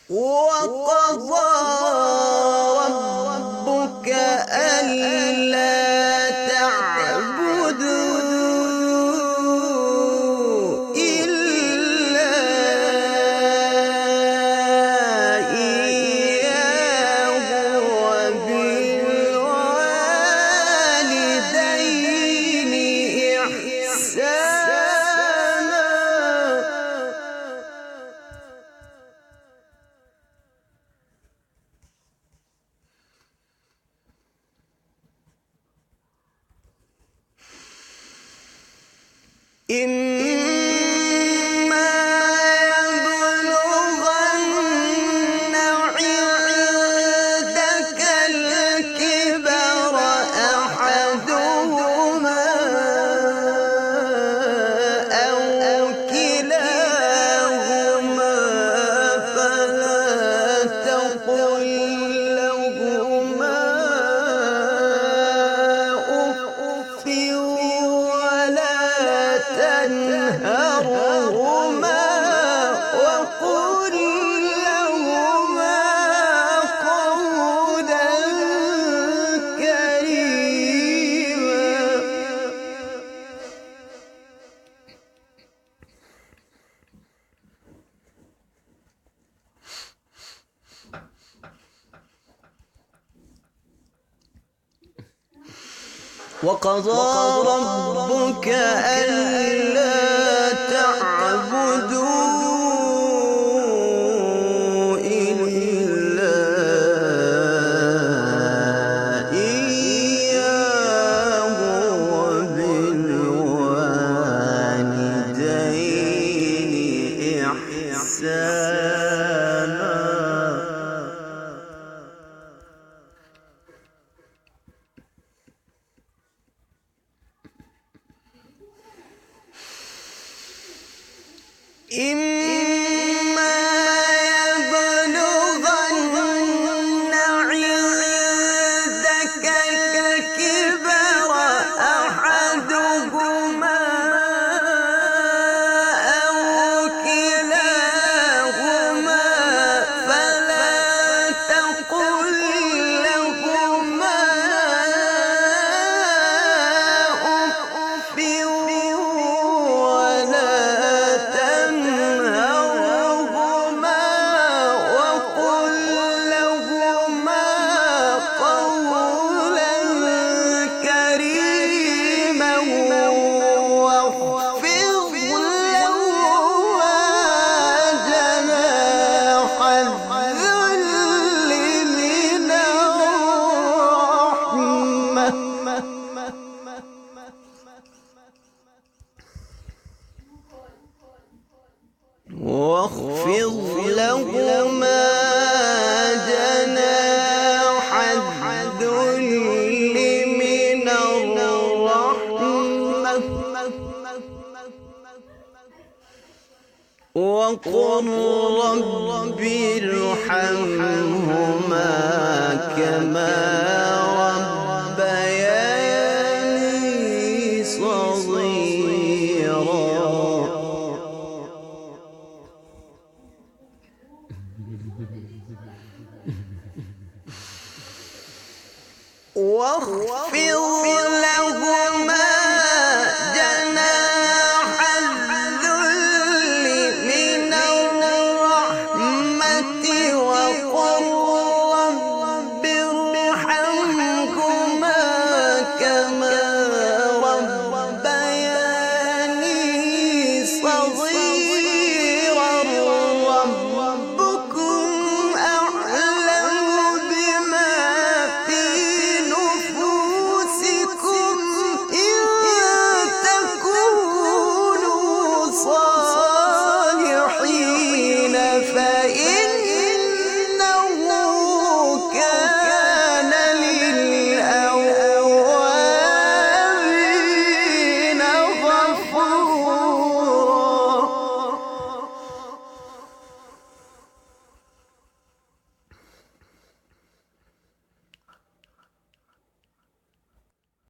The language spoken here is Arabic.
وقضى ربك ألا تعبدوا إلا إياه وبالوالدين إحسانا. إما يبلغن عندك الكبر أحدهما أو كلاهما فلا تقل لهما أف ولا تنهرهما وقل لهما قولا كريما. وقضى ربك ألا تعبدوا إلا إياه وبالوالدين إحسانا. إما يبلغن عندك الكبر أحدهما أو كلاهما فلا تقل لهما أف ولا تنهرهما وقل لهما قولا كريما واخفض لهما جناح الذل من الرحمة. واخفض لهما جناح الذل من الرحمة وقل رب ارحمهما كما ربياني صغيرا. واخفض لهما جناح الذل من الرحمة وقل رب ارحمهما كما ربياني صغيرا.